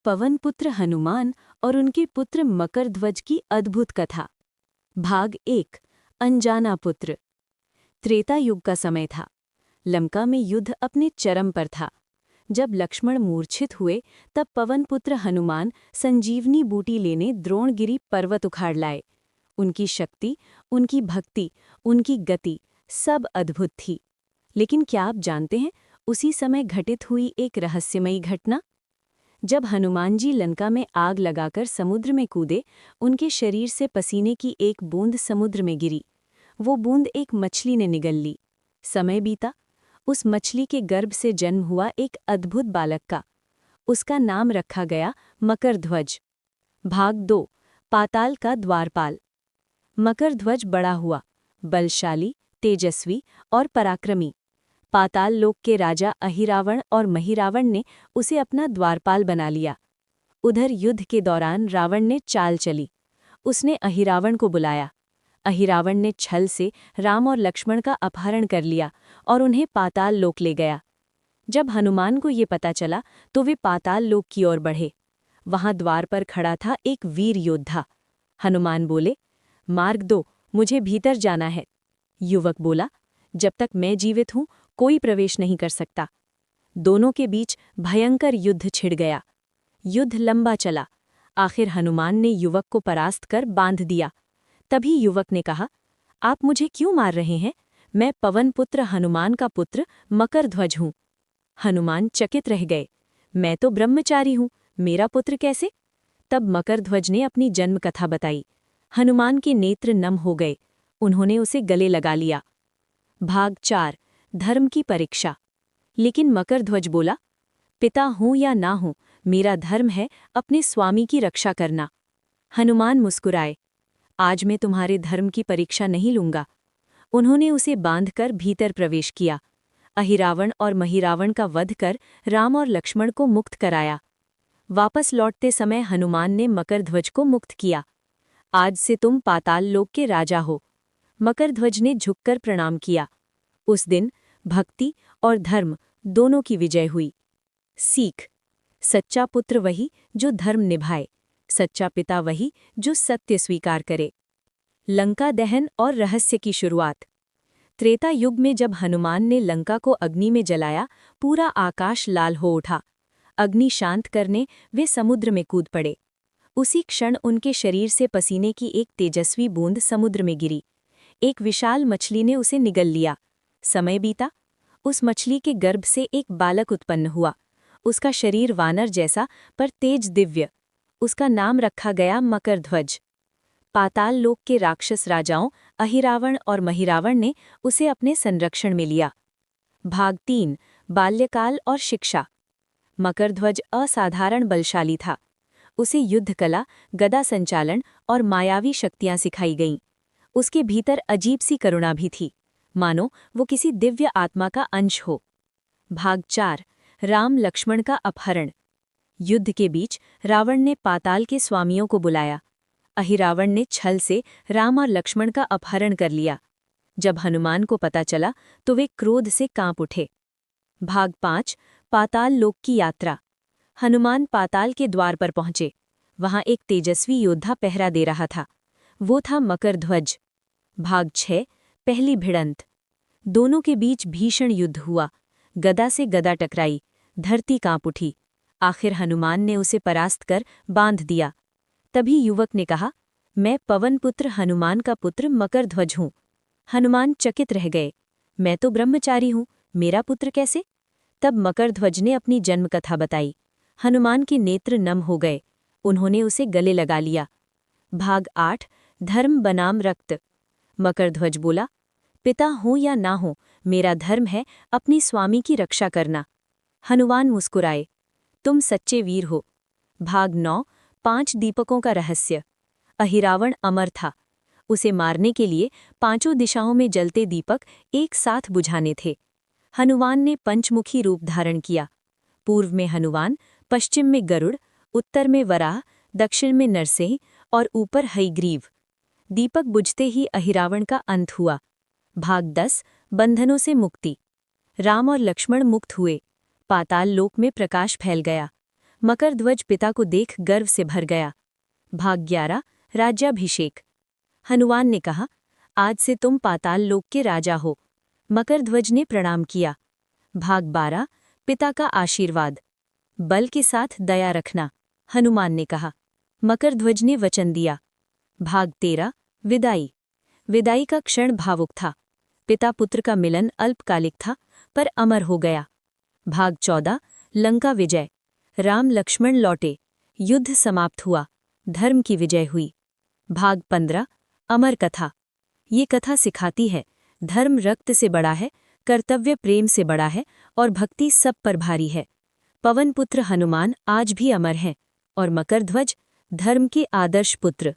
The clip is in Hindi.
पवनपुत्र हनुमान और उनके पुत्र मकरध्वज की अद्भुत कथा। भाग 1। अनजाना पुत्र। त्रेता युग का समय था। लंका में युद्ध अपने चरम पर था। जब लक्ष्मण मूर्छित हुए तब पवनपुत्र हनुमान संजीवनी बूटी लेने द्रोणगिरी पर्वत उखाड़ लाए। उनकी शक्ति, उनकी भक्ति, उनकी गति सब अद्भुत थी। लेकिन क्या आप जानते हैं उसी समय घटित हुई एक रहस्यमयी घटना? जब हनुमान जी लंका में आग लगाकर समुद्र में कूदे, उनके शरीर से पसीने की एक बूंद समुद्र में गिरी। वो बूंद एक मछली ने निगल ली। समय बीता। उस मछली के गर्भ से जन्म हुआ एक अद्भुत बालक का। उसका नाम रखा गया मकरध्वज। भाग 2। पाताल का द्वारपाल। मकरध्वज बड़ा हुआ, बलशाली, तेजस्वी और पराक्रमी। पाताल लोक के राजा अहिरावण और महिरावण ने उसे अपना द्वारपाल बना लिया। उधर युद्ध के दौरान रावण ने चाल चली। उसने अहिरावण को बुलाया। अहिरावण ने छल से राम और लक्ष्मण का अपहरण कर लिया और उन्हें पाताल लोक ले गया। जब हनुमान को ये पता चला तो वे पाताल लोक की ओर बढ़े। वहां द्वार पर खड़ा था एक वीर योद्धा। हनुमान बोले, मार्ग दो, मुझे भीतर जाना है। युवक बोला, जब तक मैं जीवित हूं कोई प्रवेश नहीं कर सकता। दोनों के बीच भयंकर युद्ध छिड़ गया। युद्ध लंबा चला। आखिर हनुमान ने युवक को परास्त कर बांध दिया। तभी युवक ने कहा, आप मुझे क्यों मार रहे हैं? मैं पवनपुत्र हनुमान का पुत्र मकरध्वज हूं। हनुमान चकित रह गए। मैं तो ब्रह्मचारी हूं, मेरा पुत्र कैसे? तब मकरध्वज ने अपनी जन्म कथा बताई। हनुमान के नेत्र नम हो गए। उन्होंने उसे गले लगा लिया। भाग 4। धर्म की परीक्षा। लेकिन मकरध्वज बोला, पिता हूं या ना हूं, मेरा धर्म है अपने स्वामी की रक्षा करना। हनुमान मुस्कुराए, आज मैं तुम्हारे धर्म की परीक्षा नहीं लूंगा। उन्होंने उसे बांधकर भीतर प्रवेश किया। अहिरावण और महिरावण का वध कर राम और लक्ष्मण को मुक्त कराया। वापस लौटते समय हनुमान ने मकरध्वज को मुक्त किया। आज से तुम पाताल लोक के राजा हो। मकरध्वज ने झुककर प्रणाम किया। उस दिन भक्ति और धर्म दोनों की विजय हुई। सीख। सच्चा पुत्र वही जो धर्म निभाए, सच्चा पिता वही जो सत्य स्वीकार करे। लंका दहन और रहस्य की शुरुआत। त्रेता युग में जब हनुमान ने लंका को अग्नि में जलाया, पूरा आकाश लाल हो उठा। अग्नि शांत करने वे समुद्र में कूद पड़े। उसी क्षण उनके शरीर से पसीने की एक तेजस्वी बूंद समुद्र में गिरी। एक विशाल मछली ने उसे निगल लिया। समय बीता। उस मछली के गर्भ से एक बालक उत्पन्न हुआ। उसका शरीर वानर जैसा पर तेज दिव्य। उसका नाम रखा गया मकरध्वज। पाताल लोक के राक्षस राजाओं अहिरावण और महिरावण ने उसे अपने संरक्षण में लिया। भाग 3। बाल्यकाल और शिक्षा। मकरध्वज असाधारण बलशाली था। उसे युद्धकला, गदा संचालन और मायावी शक्तियां सिखाई गईं। उसके भीतर अजीब सी करुणा भी थी, मानो वो किसी दिव्य आत्मा का अंश हो। भाग 4। राम लक्ष्मण का अपहरण। युद्ध के बीच रावण ने पाताल के स्वामियों को बुलाया। अहिरावण ने छल से राम और लक्ष्मण का अपहरण कर लिया। जब हनुमान को पता चला तो वे क्रोध से कांप उठे। भाग 5। पाताल लोक की यात्रा। हनुमान पाताल के द्वार पर पहुंचे। वहां एक तेजस्वी योद्धा पहरा दे रहा था। वो था मकरध्वज। भाग 6। पहली भिड़ंत। दोनों के बीच भीषण युद्ध हुआ। गदा से गदा टकराई, धरती कांप उठी। आखिर हनुमान ने उसे परास्त कर बांध दिया। तभी युवक ने कहा, मैं पवनपुत्र हनुमान का पुत्र मकरध्वज हूं। हनुमान चकित रह गए। मैं तो ब्रह्मचारी हूं, मेरा पुत्र कैसे? तब मकरध्वज ने अपनी जन्मकथा बताई। हनुमान के नेत्र नम हो गए। उन्होंने उसे गले लगा लिया। भाग 8। धर्म बनाम रक्त। मकरध्वज बोला, पिता हूं या ना हूं, मेरा धर्म है अपनी स्वामी की रक्षा करना। हनुमान मुस्कुराए, तुम सच्चे वीर हो। भाग 9। 5 दीपकों का रहस्य। अहिरावण अमर था। उसे मारने के लिए 5 दिशाओं में जलते दीपक एक साथ बुझाने थे। हनुमान ने पंचमुखी रूप धारण किया। पूर्व में हनुमान, पश्चिम में गरुड़, उत्तर में वराह, दक्षिण में नरसिंह और ऊपर हयग्रीव। दीपक बुझते ही अहिरावण का अंत हुआ। भाग 10। बंधनों से मुक्ति। राम और लक्ष्मण मुक्त हुए। पाताल लोक में प्रकाश फैल गया। मकरध्वज पिता को देख गर्व से भर गया। भाग 11 राज्याभिषेक। हनुमान ने कहा, आज से तुम पाताल लोक के राजा हो। मकरध्वज ने प्रणाम किया। भाग 12 पिता का आशीर्वाद। बल के साथ दया रखना, हनुमान ने कहा। मकरध्वज ने वचन दिया। भाग 13 विदाई। विदाई का क्षण भावुक था। पिता पुत्र का मिलन अल्पकालिक था, पर अमर हो गया। भाग 14 लंका विजय। राम लक्ष्मण लौटे, युद्ध समाप्त हुआ, धर्म की विजय हुई। भाग 15 अमर कथा। ये कथा सिखाती है, धर्म रक्त से बड़ा है, कर्तव्य प्रेम से बड़ा है और भक्ति सब पर भारी है। पवन पुत्र हनुमान आज भी अमर हैं और मकरध्वज धर्म के आदर्श पुत्र।